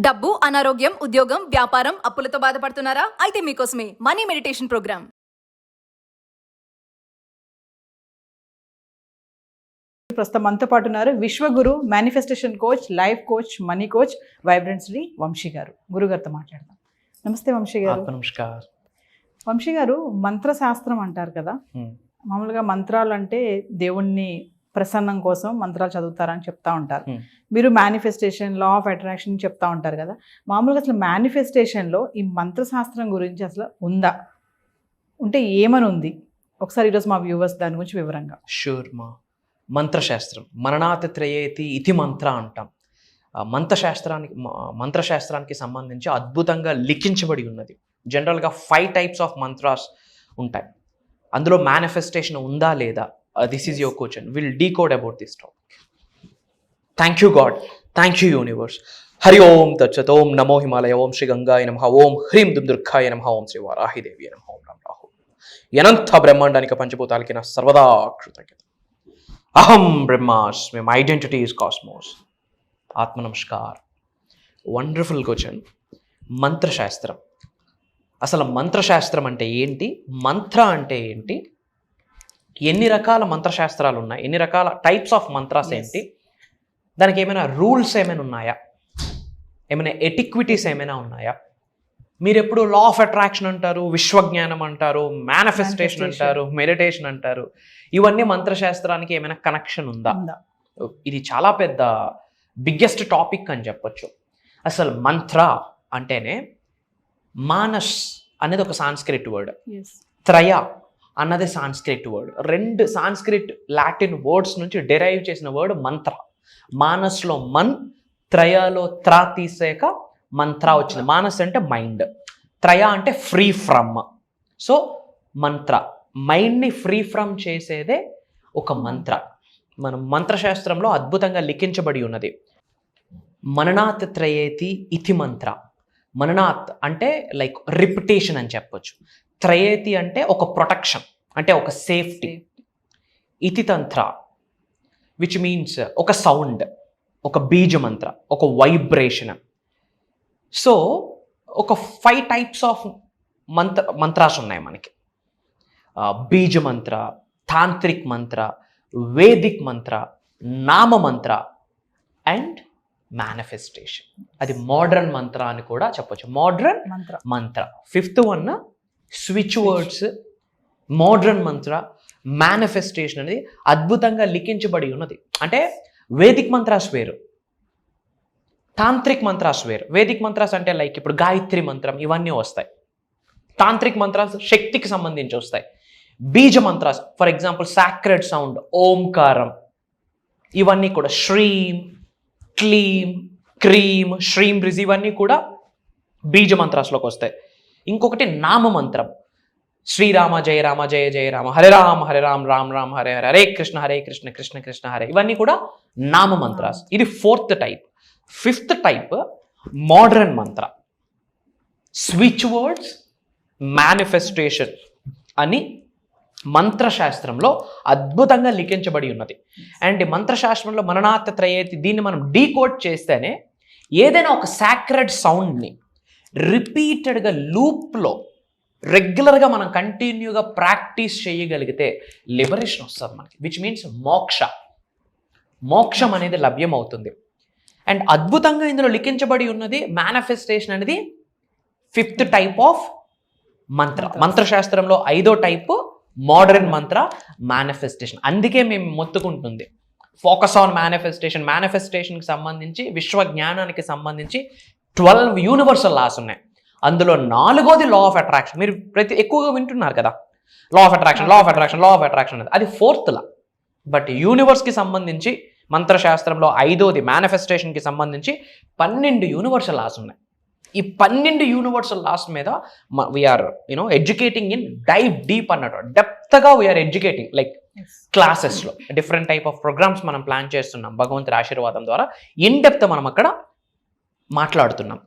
డబ్బు, అనారోగ్యం, ఉద్యోగం, వ్యాపారం, అప్పులతో బాధపడుతున్నారా? అయితే మీకోసమే మనీ మెడిటేషన్ ప్రోగ్రామ్. ప్రస్తుతం మనతో పాటు ఉన్నారు విశ్వగురు, manifestation coach, life coach, money coach, vibrant Shri Vamshi garu. గురుగారితో మాట్లాడదాం. నమస్తే వంశీ గారు. నమస్కారం. వంశీ గారు, మంత్రశాస్త్రం అంటారు కదా, మామూలుగా మంత్రాలు అంటే దేవుణ్ణి ప్రసన్నం కోసం మంత్రాలు చదువుతారని చెప్తా ఉంటారు. మీరు మేనిఫెస్టేషన్, లా ఆఫ్ అట్రాక్షన్ చెప్తా ఉంటారు కదా. మామూలుగా అసలు మేనిఫెస్టేషన్లో ఈ మంత్రశాస్త్రం గురించి అసలు ఉందా, ఉంటే ఏమని ఉంది? ఒకసారి ఈరోజు మా వ్యూవర్స్ దాని గురించి వివరంగా. షూర్ మా. మంత్రశాస్త్రం మననాతి త్రయేతి ఇతి మంత్ర అంటాం. మంత్రశాస్త్రానికి సంబంధించి అద్భుతంగా లిఖించబడి ఉన్నది. జనరల్గా 5 టైప్స్ ఆఫ్ మంత్రాస్ ఉంటాయి. అందులో మేనిఫెస్టేషన్ ఉందా లేదా, this is your question. Will decode about this topic. Thank you God, thank you universe. Hari Om తచ్చత్. ఓం నమో హిమాలయ. ఓం శ్రీ గంగాయ నమః. ఓం హ్రీం దుర్గాయ నమః. ఓం శ్రీ వారాహిదేవి నమః. ఓం రామ్ రాహు. అనంత బ్రహ్మాండానికి పంచభూతాలకి నా సర్వదా కృతజ్ఞత. అహం బ్రహ్మాస్మి. My identity is cosmos. ఆత్మ నమస్కార్. Wonderful question. మంత్రశాస్త్రం, అసలు మంత్రశాస్త్రం అంటే ఏంటి, మంత్ర అంటే ఏంటి, ఎన్ని రకాల మంత్రశాస్త్రాలు ఉన్నాయి, ఎన్ని రకాల టైప్స్ ఆఫ్ మంత్రాస్ ఏంటి, దానికి ఏమైనా రూల్స్ ఏమైనా ఉన్నాయా, ఏమైనా ఎటిక్విటీస్ ఏమైనా ఉన్నాయా? మీరు ఎప్పుడు లా ఆఫ్ అట్రాక్షన్ అంటారు, విశ్వజ్ఞానం అంటారు, మేనిఫెస్టేషన్ అంటారు, మెడిటేషన్ అంటారు. ఇవన్నీ మంత్రశాస్త్రానికి ఏమైనా కనెక్షన్ ఉందా? ఇది చాలా పెద్ద బిగ్గెస్ట్ టాపిక్ అని చెప్పొచ్చు. అసలు మంత్ర అంటేనే మానస్ అనేది ఒక సాంస్క్రిట్ వర్డ్, త్రయ అన్నది Sanskrit word. 2 Sanskrit Latin words నుంచి డెరైవ్ చేసిన వర్డ్ మంత్ర. మానస్లో మన్, త్రయలో త్రా తీసాక మంత్ర వచ్చింది. మానస్ అంటే మైండ్, త్రయ అంటే ఫ్రీ ఫ్రమ్. సో మంత్ర, మైండ్ని ఫ్రీ ఫ్రమ్ చేసేదే ఒక మంత్ర. మనం మంత్రశాస్త్రంలో అద్భుతంగా లిఖించబడి ఉన్నది. మననాత్ త్రయేతి ఇతి మంత్ర. మననాత్ అంటే లైక్ రిపిటేషన్ అని చెప్పొచ్చు. త్రయేతి అంటే ఒక ప్రొటెక్షన్, అంటే ఒక సేఫ్టీ. ఇతి తంత్ర విచ్ మీన్స్ ఒక సౌండ్, ఒక బీజమంత్ర, ఒక వైబ్రేషన్. సో ఒక 5 టైప్స్ ఆఫ్ మంత్రాస్ ఉన్నాయి మనకి. బీజమంత్ర, తాంత్రిక్ మంత్ర, వేదిక్ మంత్ర, నామ మంత్ర అండ్ మేనిఫెస్టేషన్. అది మోడ్రన్ మంత్ర అని కూడా చెప్పొచ్చు. మోడ్రన్ మంత్ర 5th one switch words, modern మంత్ర, మేనిఫెస్టేషన్ అనేది అద్భుతంగా లిఖించబడి ఉన్నది. అంటే వేదిక్ మంత్రాస్ వేరు, తాంత్రిక్ మంత్రాస్ వేరు. వేదిక్ మంత్రాస్ అంటే లైక్ ఇప్పుడు గాయత్రి మంత్రం ఇవన్నీ వస్తాయి. తాంత్రిక్ మంత్రాస్ శక్తికి సంబంధించి వస్తాయి. బీజ mantras for example sacred sound, ఓంకారం, ఇవన్నీ కూడా శ్రీం, క్లీం, క్రీం, శ్రీం బ్రిజ్, ఇవన్నీ కూడా బీజ మంత్రాస్లోకి వస్తాయి. ఇంకొకటి నామ మంత్రం, శ్రీరామ జయ రామ జయ జయ రామ, హరే రామ రామ రామ హరే హరే, హరే కృష్ణ కృష్ణ కృష్ణ హరే, ఇవన్నీ కూడా నామ మంత్రాస్. ఇది 4th type. 5th type modern మంత్ర, స్విచ్ వర్డ్స్, మేనిఫెస్టేషన్ అని మంత్రశాస్త్రంలో అద్భుతంగా లిఖించబడి ఉన్నది. అండ్ మంత్రశాస్త్రంలో మననాత్ త్రయేతి, దీన్ని మనం డీకోడ్ చేస్తేనే ఏదైనా ఒక సాక్రెడ్ సౌండ్ని రిపీటెడ్గా లూప్లో రెగ్యులర్గా మనం కంటిన్యూగా ప్రాక్టీస్ చేయగలిగితే లిబరేషన్ వస్తుంది మనకి, విచ్ మీన్స్ మోక్షం అనేది లభ్యం అవుతుంది. అండ్ అద్భుతంగా ఇందులో లిఖించబడి ఉన్నది మేనిఫెస్టేషన్ అనేది 5th టైప్ ఆఫ్ మంత్ర. మంత్రశాస్త్రంలో 5వ టైపు మోడర్న్ మంత్ర, మేనిఫెస్టేషన్. అందుకే మేము మొత్తుకుంటుంది ఫోకస్ ఆన్ మేనిఫెస్టేషన్. మేనిఫెస్టేషన్కి సంబంధించి, విశ్వ జ్ఞానానికి సంబంధించి 12 యూనివర్సల్ లాస్ ఉన్నాయి. అందులో 4వది లా ఆఫ్ అట్రాక్షన్. మీరు ఎక్కువగా వింటున్నారు కదా, law of attraction, law of attraction, law of attraction అది 4th లా. బట్ యూనివర్స్కి సంబంధించి మంత్రశాస్త్రంలో 5వది మేనిఫెస్టేషన్కి సంబంధించి 12 యూనివర్సల్ లాస్ ఉన్నాయి. ఈ 12 యూనివర్సల్ లాస్ మీద we're educating in dive deep అన్నట్టు, డెప్త్గా వీఆర్ ఎడ్యుకేటింగ్ లైక్ క్లాసెస్లో డిఫరెంట్ టైప్ ఆఫ్ ప్రోగ్రామ్స్ మనం ప్లాన్ చేస్తున్నాం. భగవంతుడి ఆశీర్వాదం ద్వారా ఇన్ డెప్త్ మనం అక్కడ మాట్లాడుతున్నాం.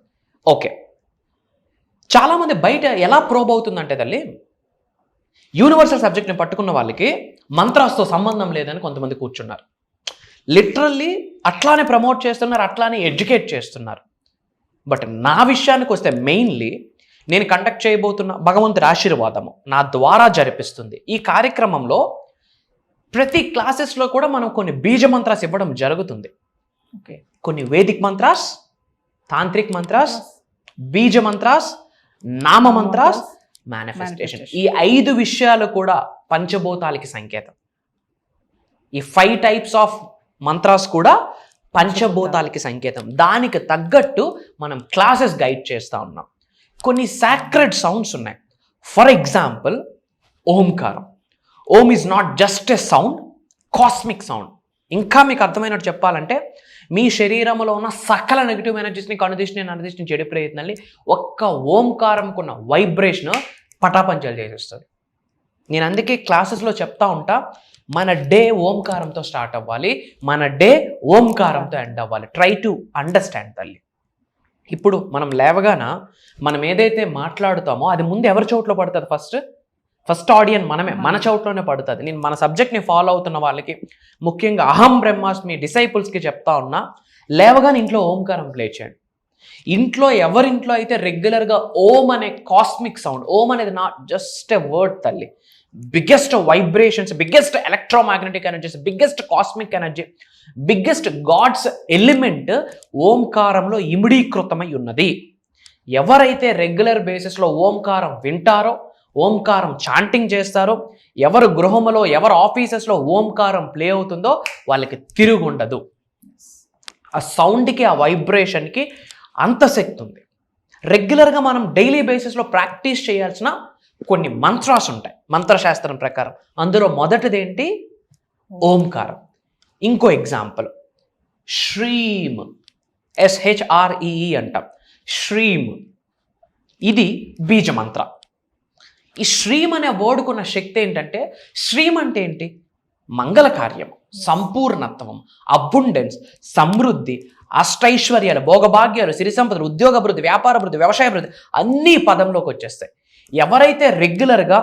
ఓకే, చాలామంది బయట ఎలా ప్రోబ్ అవుతుందంటే తల్లి, యూనివర్సల్ సబ్జెక్ట్ని పట్టుకున్న వాళ్ళకి మంత్రాస్తో సంబంధం లేదని కొంతమంది కూర్చున్నారు. లిటరల్లీ అట్లానే ప్రమోట్ చేస్తున్నారు, అట్లానే ఎడ్యుకేట్ చేస్తున్నారు. బట్ నా విషయానికి వస్తే మెయిన్లీ నేను కండక్ట్ చేయబోతున్న భగవంతుడి ఆశీర్వాదము నా ద్వారా జరిపిస్తుంది. ఈ కార్యక్రమంలో ప్రతి క్లాసెస్లో కూడా మనం కొన్ని బీజ మంత్రాస్ ఇవ్వడం జరుగుతుంది. ఓకే, కొన్ని వేదిక్ మంత్రాస్, తాంత్రిక్ మంత్రాస్, బీజ మంత్రాస్, నామ మంత్రాస్, మేనిఫెస్టేషన్. ఈ 5 విషయాలు కూడా పంచభూతాలకి సంకేతం. ఈ 5 టైప్స్ ఆఫ్ మంత్రాస్ కూడా పంచభూతాలకి సంకేతం. దానికి తగ్గట్టు మనం క్లాసెస్ గైడ్ చేస్తూ ఉన్నాం. కొన్ని సాక్రెడ్ సౌండ్స్ ఉన్నాయి. ఫర్ ఎగ్జాంపుల్ ఓంకారం. Om is not just a sound, cosmic sound. ఇంకా మీకు అర్థమైనట్టు చెప్పాలంటే మీ శరీరంలో ఉన్న సకల నెగిటివ్ ఎనర్జీస్ని, కండిషనింగ్ చెడు ప్రయత్నాన్ని ఒక్క ఓంకారంకున్న వైబ్రేషన్ పటాపంచలు చేసేస్తుంది. నేను అందుకే క్లాసెస్లో చెప్తా ఉంటా, మన డే ఓంకారంతో స్టార్ట్ అవ్వాలి, మన డే ఓంకారంతో ఎండ్ అవ్వాలి. ట్రై టు అండర్స్టాండ్ తల్లి. ఇప్పుడు మనం లేవగాన మనం ఏదైతే మాట్లాడుతామో అది ముందు ఎవరి చోట్లో పడుతుంది? ఫస్ట్ ఆడియన్స్ మనమే, మన చోట్లోనే పడుతుంది. నేను మన సబ్జెక్ట్ని ఫాలో అవుతున్న వాళ్ళకి, ముఖ్యంగా అహం బ్రహ్మాస్మి డిసైపుల్స్కి చెప్తా ఉన్నా, లేవగానే ఇంట్లో ఓంకారం ప్లే చేయండి. ఇంట్లో ఎవరింట్లో అయితే రెగ్యులర్గా ఓం అనే కాస్మిక్ సౌండ్, ఓం అనేది నాట్ జస్ట్ ఎ వర్డ్ తల్లి, biggest vibrations, biggest electromagnetic energies, biggest cosmic energy, biggest God's element ఓంకారంలో ఇమిడీకృతమై ఉన్నది. ఎవరైతే రెగ్యులర్ బేసిస్లో ఓంకారం వింటారో, ఓంకారం చాంటింగ్ చేస్తారో, ఎవరు గృహంలో, ఎవరు ఆఫీసెస్లో ఓంకారం ప్లే అవుతుందో వాళ్ళకి తిరుగు ఉండదు. ఆ సౌండ్కి, ఆ వైబ్రేషన్కి అంత శక్తి ఉంది. రెగ్యులర్గా మనం డైలీ బేసిస్లో ప్రాక్టీస్ చేయాల్సిన కొన్ని మంత్రాస్ ఉంటాయి మంత్రశాస్త్రం ప్రకారం. అందులో మొదటిదేంటి? ఓంకారం. ఇంకో ఎగ్జాంపుల్ శ్రీం, SHREE అంటాం. శ్రీం ఇది బీజమంత్ర. ఈ శ్రీం అనే వర్డ్కున్న శక్తి ఏంటంటే, శ్రీం అంటే ఏంటి? మంగళ కార్యం, సంపూర్ణత్వం, అబుండెన్స్, సమృద్ధి, అష్టైశ్వర్యాలు, భోగభాగ్యాలు, సిరి సంపదలు, ఉద్యోగ అభివృద్ధి, వ్యాపార అభివృద్ధి, వ్యవసాయ అభివృద్ధి అన్నీ పదంలోకి వచ్చేస్తాయి. ఎవరైతే రెగ్యులర్గా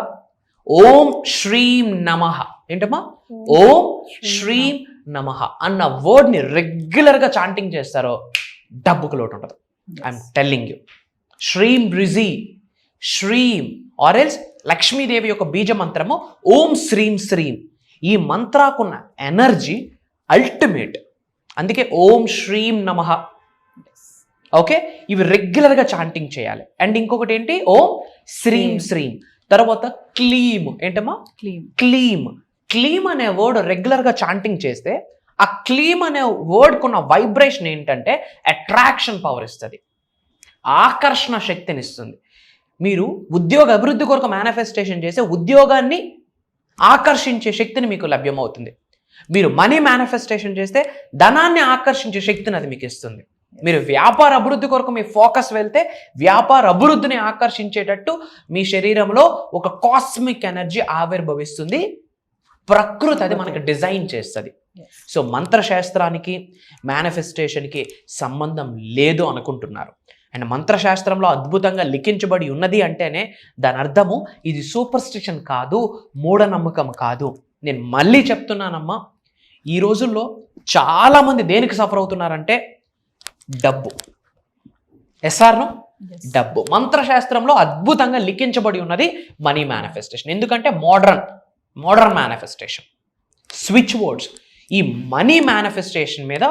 ఓం శ్రీం నమః, ఏంటమ్మా? ఓం శ్రీం నమః అన్న వర్డ్ని రెగ్యులర్గా చాంటింగ్ చేస్తారో డబ్బుకు లోటు ఉంటుంది. I'm telling you. శ్రీం రిజి, శ్రీం ఆర్ ఎల్స్ లక్ష్మీదేవి యొక్క బీజ మంత్రము ఓం శ్రీం శ్రీం. ఈ మంత్రాకున్న ఎనర్జీ అల్టిమేట్. అందుకే ఓం శ్రీం నమః. ఓకే, ఇవి రెగ్యులర్గా చాంటింగ్ చేయాలి. అండ్ ఇంకొకటి ఏంటి? ఓం శ్రీం శ్రీం. తర్వాత క్లీమ్, ఏంటమ్మా? క్లీమ్. క్లీమ్ అనే వర్డ్ రెగ్యులర్గా చాంటింగ్ చేస్తే ఆ క్లీమ్ అనే వర్డ్కున్న వైబ్రేషన్ ఏంటంటే అట్రాక్షన్ పవర్ ఇస్తుంది, ఆకర్షణ శక్తిని ఇస్తుంది. మీరు ఉద్యోగ అభివృద్ధి కొరకు మేనిఫెస్టేషన్ చేసే ఉద్యోగాన్ని ఆకర్షించే శక్తిని మీకు లభ్యమవుతుంది. మీరు మనీ మేనిఫెస్టేషన్ చేస్తే ధనాన్ని ఆకర్షించే శక్తిని అది మీకు ఇస్తుంది. మీరు వ్యాపార అభివృద్ధి కొరకు మీ ఫోకస్ వెళ్తే వ్యాపార అభివృద్ధిని ఆకర్షించేటట్టు మీ శరీరంలో ఒక కాస్మిక్ ఎనర్జీ ఆవిర్భవిస్తుంది. ప్రకృతి అది మనకి డిజైన్ చేస్తుంది. సో మంత్రశాస్త్రానికి మేనిఫెస్టేషన్కి సంబంధం లేదు అనుకుంటున్నారు. అండ్ మంత్రశాస్త్రంలో అద్భుతంగా లిఖించబడి ఉన్నది అంటేనే దాని అర్థము ఇది సూపర్స్టిషన్ కాదు, మూఢనమ్మకం కాదు. నేను మళ్ళీ చెప్తున్నానమ్మా, ఈ రోజుల్లో చాలామంది దేనికి సఫర్ అవుతున్నారంటే డబ్బు. ఎస్ఆర్ను డబ్బు. మంత్రశాస్త్రంలో అద్భుతంగా లిఖించబడి ఉన్నది మనీ మేనిఫెస్టేషన్. ఎందుకంటే మోడర్న్ మేనిఫెస్టేషన్, స్విచ్ వర్డ్స్. ఈ మనీ మేనిఫెస్టేషన్ మీద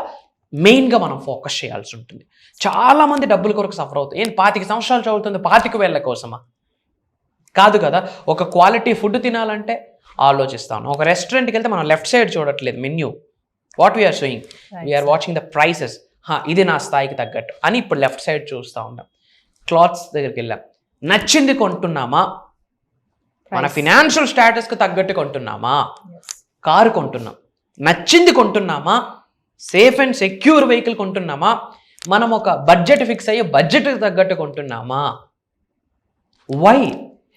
మెయిన్గా మనం ఫోకస్ చేయాల్సి ఉంటుంది. చాలామంది డబ్బుల కొరకు సఫర్ అవుతుంది. 25 సంవత్సరాలు చదువుతుంది 25,000 కోసమా? కాదు కదా. ఒక క్వాలిటీ ఫుడ్ తినాలంటే ఆలోచిస్తాను. ఒక రెస్టారెంట్కి వెళ్తే మనం లెఫ్ట్ సైడ్ చూడట్లేదు menu, what we are showing, we are watching the prices. ఇది నా స్థాయికి తగ్గట్టు అని ఇప్పుడు లెఫ్ట్ సైడ్ చూస్తూ ఉంటాం. క్లాత్స్ దగ్గరికి వెళ్ళాం, నచ్చింది కొంటున్నామా? మన ఫినాన్షియల్ స్టేటస్కి తగ్గట్టు కొంటున్నామా? కారు కొంటున్నాం, నచ్చింది కొంటున్నామా? సేఫ్ అండ్ సెక్యూర్ వెహికల్ కొంటున్నామా? మనం ఒక బడ్జెట్ ఫిక్స్ అయ్యి బడ్జెట్కి తగ్గట్టు కొంటున్నామా? వై?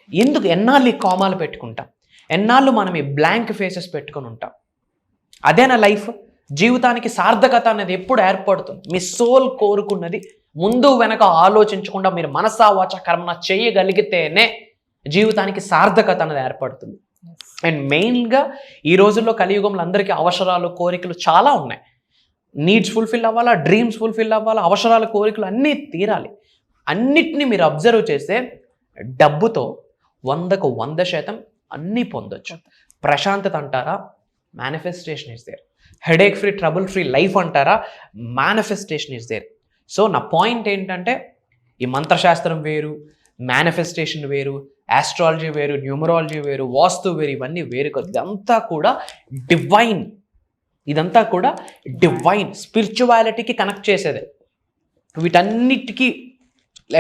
ఎందుకు ఎన్నాళ్ళు ఈ కామాలు పెట్టుకుంటాం? ఎన్నాళ్ళు మనం ఈ బ్లాంక్ ఫేసెస్ పెట్టుకొని ఉంటాం? అదేనా లైఫ్? జీవితానికి సార్థకత అనేది ఎప్పుడు ఏర్పడుతుంది? మీ సోల్ కోరుకున్నది ముందు వెనక ఆలోచించకుండా మీరు మనసా వాచ కర్మన చేయగలిగితేనే జీవితానికి సార్థకత అనేది ఏర్పడుతుంది. అండ్ మెయిన్గా ఈ రోజుల్లో కలియుగంలో అందరికీ అవసరాలు, కోరికలు చాలా ఉన్నాయి. నీడ్స్ ఫుల్ఫిల్ అవ్వాలా, డ్రీమ్స్ ఫుల్ఫిల్ అవ్వాలా, అవసరాల కోరికలు అన్నీ తీరాలి. అన్నిటినీ మీరు అబ్జర్వ్ చేస్తే డబ్బుతో 100% అన్నీ పొందొచ్చు. ప్రశాంతత అంటారా, manifestation is there. Headache free, trouble free life అంటారా, మేనిఫెస్టేషన్ ఇస్ దేర్. సో నా పాయింట్ ఏంటంటే, ఈ మంత్రశాస్త్రం వేరు, మేనిఫెస్టేషన్ వేరు, ఆస్ట్రాలజీ వేరు, న్యూమరాలజీ వేరు, వాస్తు వేరు, ఇవన్నీ వేరు కాదు. ఇదంతా కూడా డివైన్, ఇదంతా కూడా డివైన్ స్పిరిచువాలిటీకి కనెక్ట్ చేసేదే. వీటన్నిటికీ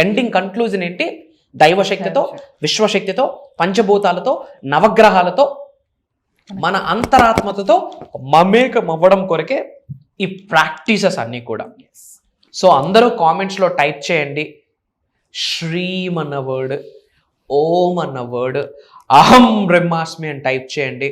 ఎండింగ్ కన్క్లూజన్ ఏంటి? దైవశక్తితో, విశ్వశక్తితో, పంచభూతాలతో, నవగ్రహాలతో, మన అంతరాత్మతో మమేకం అవ్వడం కొరకే ఈ ప్రాక్టీసెస్ అన్నీ కూడా. సో అందరూ కామెంట్స్లో టైప్ చేయండి శ్రీం అన్న వర్డ్, ఓం అన్న వర్డ్, అహం బ్రహ్మాస్మి అని టైప్ చేయండి.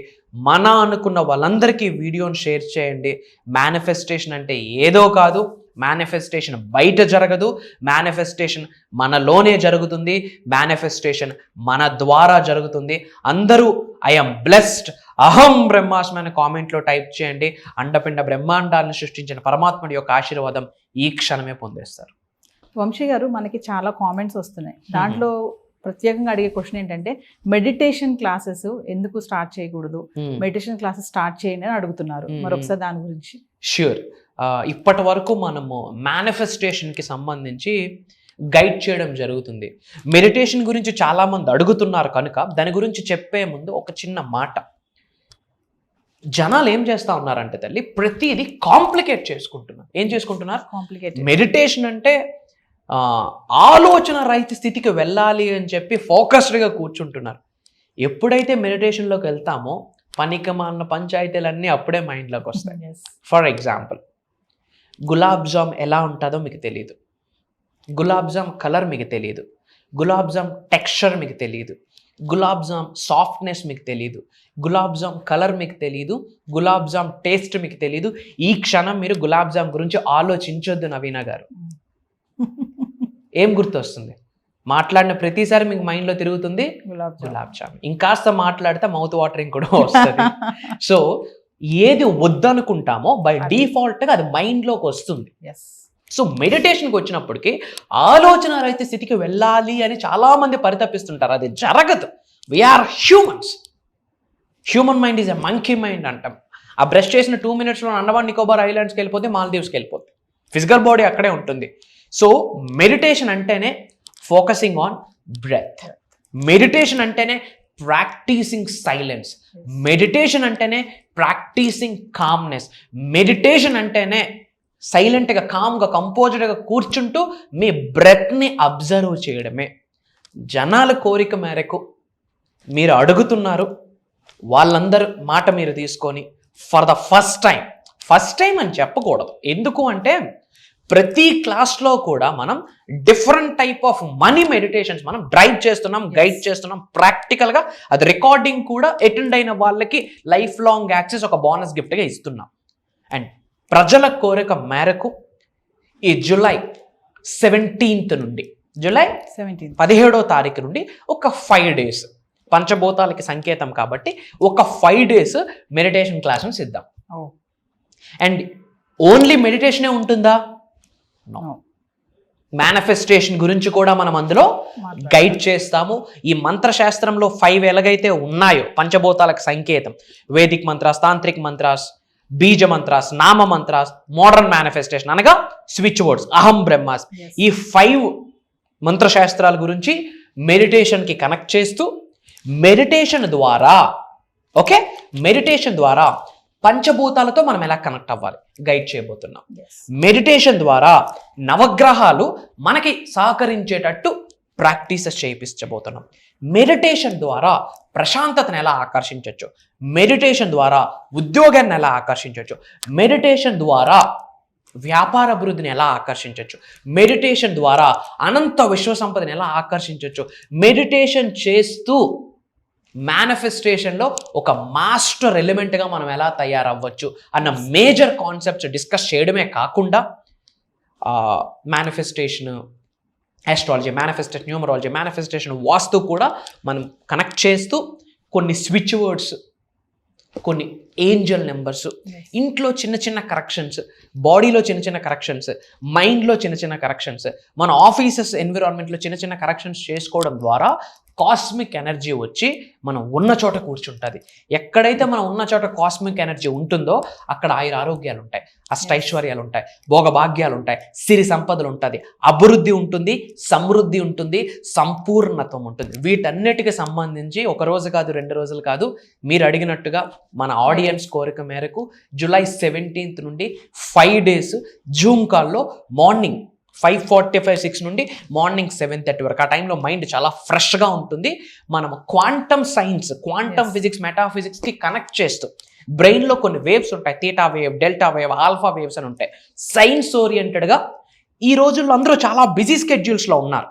మన అనుకున్న వాళ్ళందరికీ వీడియోని షేర్ చేయండి. మేనిఫెస్టేషన్ అంటే ఏదో కాదు, మేనిఫెస్టేషన్ బయట జరగదు, మేనిఫెస్టేషన్ మనలోనే జరుగుతుంది, మేనిఫెస్టేషన్ మన ద్వారా జరుగుతుంది. అందరూ ఐఎమ్ బ్లెస్డ్, అహం బ్రహ్మాస్మి అనే కామెంట్లో టైప్ చేయండి. అండపిండ బ్రహ్మాండాలను సృష్టించిన పరమాత్ముడి యొక్క ఆశీర్వాదం ఈ క్షణమే పొందేస్తారు. వంశీ గారు, మనకి చాలా కామెంట్స్ వస్తున్నాయి. దాంట్లో ప్రత్యేకంగా అడిగే క్వశ్చన్ ఏంటంటే, మెడిటేషన్ క్లాసెస్ ఎందుకు స్టార్ట్ చేయకూడదు, మెడిటేషన్ క్లాసెస్ స్టార్ట్ చేయండి అని అడుగుతున్నారు. మరొకసారి దాని గురించి. ష్యూర్. ఇప్పటి వరకు మనము మేనిఫెస్టేషన్కి సంబంధించి గైడ్ చేయడం జరుగుతుంది. మెడిటేషన్ గురించి చాలామంది అడుగుతున్నారు కనుక దాని గురించి చెప్పే ముందు ఒక చిన్న మాట. జనాలు ఏం చేస్తూ ఉన్నారంటే తల్లి, ప్రతిదీ కాంప్లికేట్ చేసుకుంటున్నారు. ఏం చేసుకుంటున్నారు? కాంప్లికేటెడ్. మెడిటేషన్ అంటే ఆలోచన రహిత స్థితికి వెళ్ళాలి అని చెప్పి ఫోకస్డ్గా కూర్చుంటున్నారు. ఎప్పుడైతే మెడిటేషన్లోకి వెళ్తామో పనికిమాలిన పంచాయతీలన్నీ అప్పుడే మైండ్లోకి వస్తాయి. ఫర్ ఎగ్జాంపుల్, గులాబ్ జామ్ ఎలా ఉంటుందో మీకు తెలియదు, గులాబ్ జామ్ కలర్ మీకు తెలియదు, గులాబ్ జామ్ టెక్స్చర్ మీకు తెలియదు, గులాబ్ జామ్ సాఫ్ట్నెస్ మీకు తెలియదు, గులాబ్ జామ్ కలర్ మీకు తెలియదు, గులాబ్ జామ్ టేస్ట్ మీకు తెలియదు. ఈ క్షణం మీరు గులాబ్ జామ్ గురించి ఆలోచించొద్దు నవీన గారు. ఏం గుర్తొస్తుంది? మాట్లాడిన ప్రతిసారి మీకు మైండ్లో తిరుగుతుంది గులాబ్ జామ్. ఇంకాస్త మాట్లాడితే మౌత్ వాటరింగ్ కూడా వస్తుంది. సో ఏది వద్దనుకుంటామో బై డిఫాల్ట్గా అది మైండ్లోకి వస్తుంది. సో మెడిటేషన్కి వచ్చినప్పటికీ ఆలోచన రహిత స్థితికి వెళ్ళాలి అని చాలామంది పరితపిస్తుంటారు. అది జరగదు. We are humans. Human mind is a monkey mind అంటాం. ఆ బ్రష్ చేసిన 2 minutesలో అండమాన్ నికోబార్ ఐలాండ్స్కి వెళ్ళిపోతే, మాల్దీవ్స్కి వెళ్ళిపోతే, ఫిజికల్ బాడీ అక్కడే ఉంటుంది. సో మెడిటేషన్ అంటేనే ఫోకసింగ్ ఆన్ బ్రెత్. మెడిటేషన్ అంటేనే ప్రాక్టీసింగ్ సైలెన్స్. మెడిటేషన్ అంటేనే ప్రాక్టీసింగ్ కామ్నెస్. మెడిటేషన్ అంటేనే సైలెంట్గా, కామ్గా, కంపోజ్డ్గా కూర్చుంటూ మీ బ్రెత్ని అబ్జర్వ్ చేయడమే. జనాల కోరిక మేరకు మీరు అడుగుతున్నారు. వాళ్ళందరూ మాట మీరు తీసుకొని ఫర్ ద ఫస్ట్ టైం అని చెప్పకూడదు. ఎందుకు అంటే ప్రతి క్లాస్లో కూడా మనం different type of money meditations మనం డ్రైవ్ చేస్తున్నాం, గైడ్ చేస్తున్నాం. ప్రాక్టికల్గా అది రికార్డింగ్ కూడా అటెండ్ అయిన వాళ్ళకి లైఫ్ లాంగ్ యాక్సెస్ ఒక బోనస్ గిఫ్ట్గా ఇస్తున్నాం. అండ్ ప్రజల కోరిక మేరకు ఈ జూలై 17th నుండి, జూలై 17వ తారీఖు నుండి ఒక 5 days, పంచభూతాలకి సంకేతం కాబట్టి ఒక 5 days మెడిటేషన్ క్లాసెస్ ఇద్దాం. అండ్ ఓన్లీ మెడిటేషనే ఉంటుందా? మేనిఫెస్టేషన్ గురించి కూడా మనం అందులో గైడ్ చేస్తాము. ఈ మంత్రశాస్త్రంలో 5 ఎలాగైతే ఉన్నాయో పంచభూతాలకు సంకేతం, వేదిక్ మంత్రాస్, తాంత్రిక్ మంత్రాస్, బీజ మంత్రాస్, నామ మంత్రాస్, మోడర్న్ మేనిఫెస్టేషన్ అనగా స్విచ్ వర్డ్స్, అహం బ్రహ్మాస్, ఈ 5 మంత్రశాస్త్రాల గురించి మెడిటేషన్కి కనెక్ట్ చేస్తూ మెడిటేషన్ ద్వారా పంచభూతాలతో మనం ఎలా కనెక్ట్ అవ్వాలి గైడ్ చేయబోతున్నాం. మెడిటేషన్ ద్వారా నవగ్రహాలు మనకి సహకరించేటట్టు ప్రాక్టీసెస్ చేయించబోతున్నాం. మెడిటేషన్ ద్వారా ప్రశాంతతను ఎలా ఆకర్షించవచ్చు, మెడిటేషన్ ద్వారా ఉద్యోగాన్ని ఎలా ఆకర్షించవచ్చు, మెడిటేషన్ ద్వారా వ్యాపార అభివృద్ధిని ఎలా ఆకర్షించవచ్చు, మెడిటేషన్ ద్వారా అనంత విశ్వసంపదని ఎలా ఆకర్షించవచ్చు, మెడిటేషన్ చేస్తూ మేనిఫెస్టేషన్లో ఒక మాస్టర్ ఎలిమెంట్గా మనం ఎలా తయారవ్వచ్చు అన్న మేజర్ కాన్సెప్ట్స్ డిస్కస్ చేయడమే కాకుండా manifestation, astrology, manifestation, numerology, manifestation, vastu కూడా మనం కనెక్ట్ చేస్తూ కొన్ని స్విచ్ వర్డ్స్, కొన్ని ఏంజల్ నెంబర్స్, ఇంట్లో చిన్న చిన్న కరెక్షన్స్, బాడీలో చిన్న చిన్న కరెక్షన్స్, మైండ్లో చిన్న చిన్న కరెక్షన్స్, మన ఆఫీసెస్ ఎన్విరాన్మెంట్లో చిన్న చిన్న కరెక్షన్స్ చేసుకోవడం ద్వారా కాస్మిక్ ఎనర్జీ వచ్చి మనం ఉన్న చోట కూర్చుంటుంది. ఎక్కడైతే మనం ఉన్న చోట కాస్మిక్ ఎనర్జీ ఉంటుందో అక్కడ ఆయుర ఆరోగ్యాలు ఉంటాయి, అష్టైశ్వర్యాలు ఉంటాయి, భోగభాగ్యాలు ఉంటాయి, సిరి సంపదలు ఉంటుంది, అభివృద్ధి ఉంటుంది, సమృద్ధి ఉంటుంది, సంపూర్ణత్వం ఉంటుంది. వీటన్నిటికి సంబంధించి ఒక రోజు కాదు, 2 రోజులు కాదు, మీరు అడిగినట్టుగా మన ఆడియన్స్ కోరిక మేరకు జూలై 17th నుండి 5 days జూమ్ కాల్లో మార్నింగ్ 5:45-6 నుండి మార్నింగ్ 7:30 వరకు. ఆ టైంలో మైండ్ చాలా ఫ్రెష్గా ఉంటుంది. మనం క్వాంటమ్ సైన్స్, క్వాంటమ్ ఫిజిక్స్, మెటాఫిజిక్స్కి కనెక్ట్ చేస్తూ బ్రెయిన్లో కొన్ని వేవ్స్ ఉంటాయి, theta wave, delta wave, alpha waves అని ఉంటాయి. సైన్స్ ఓరియంటెడ్గా ఈ రోజుల్లో అందరూ చాలా బిజీ స్కెడ్యూల్స్లో ఉన్నారు,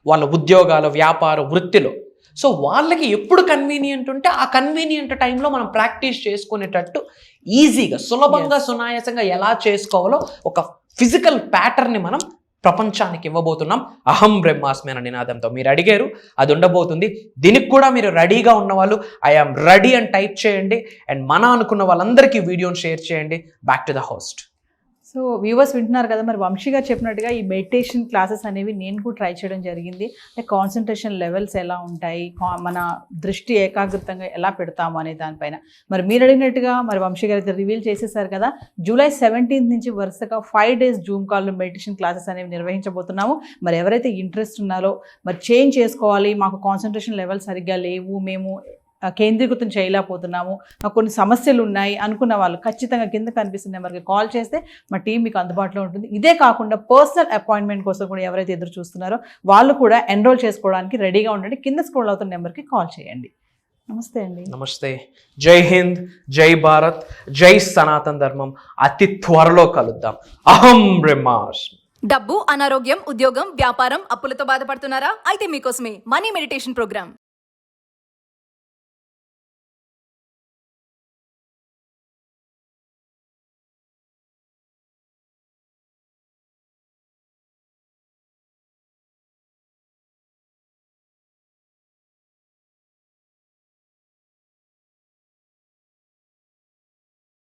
వాళ్ళ ఉద్యోగాలు, వ్యాపార వృత్తిలో. సో వాళ్ళకి ఎప్పుడు కన్వీనియంట్ ఉంటే ఆ కన్వీనియంట్ టైంలో మనం ప్రాక్టీస్ చేసుకునేటట్టు ఈజీగా, సులభంగా, సునాయాసంగా ఎలా చేసుకోవాలో ఒక ఫిజికల్ ప్యాటర్న్ని మనం ప్రపంచానికి ఇవ్వబోతున్నాం. అహం బ్రహ్మాస్మి అనే నినాదంతో. మీరు అడిగారు, అది ఉండబోతుంది. దీనికి కూడా మీరు రెడీగా ఉన్నవాళ్ళు ఐఆమ్ రెడీ అని టైప్ చేయండి. అండ్ మన అనుకున్న వాళ్ళందరికీ వీడియోని షేర్ చేయండి. Back to the host. So viewers వింటున్నారు కదా, మరి వంశీ గారు చెప్పినట్టుగా ఈ మెడిటేషన్ క్లాసెస్ అనేవి నేను కూడా ట్రై చేయడం జరిగింది. అంటే కాన్సన్ట్రేషన్ లెవెల్స్ ఎలా ఉంటాయి, మన దృష్టి ఏకాగ్రతంగా ఎలా పెడతాము అనే దానిపైన. మరి మీరు అడిగినట్టుగా మరి వంశీ గారు అయితే రివీల్ చేసేసారు కదా, జూలై 17th నుంచి వరుసగా 5 days జూమ్ కాల్లో మెడిటేషన్ క్లాసెస్ అనేవి నిర్వహించబోతున్నాము. మరి ఎవరైతే ఇంట్రెస్ట్ ఉన్నారో, మరి చేంజ్ చేసుకోవాలి, మాకు కాన్సన్ట్రేషన్ లెవెల్ సరిగ్గా లేవు, మేము కేంద్రీకృతం చేయలేకపోతున్నాము, కొన్ని సమస్యలు ఉన్నాయి అనుకున్న వాళ్ళు ఖచ్చితంగా కింద కనిపిస్తున్న నెంబర్కి కాల్ చేస్తే మా టీం మీకు అందుబాటులో ఉంటుంది. ఇదే కాకుండా పర్సనల్ అపాయింట్మెంట్ కోసం కూడా ఎవరైతే ఎదురు చూస్తున్నారో వాళ్ళు కూడా ఎన్రోల్ చేసుకోవడానికి రెడీగా ఉండండి. కింద స్క్రోల్ అవుతున్న నెంబర్కి కాల్ చేయండి. నమస్తే అండి. నమస్తే. జై హింద్, జై భారత్, జై సనాతన ధర్మం. అతి త్వరలో కలుద్దాం. అహం బ్రహ్మాస్మి. డబ్బు, అనారోగ్యం, ఉద్యోగం, వ్యాపారం, అప్పులతో బాధపడుతున్నారా? అయితే మీకోసమే మనీ మెడిటేషన్ ప్రోగ్రామ్.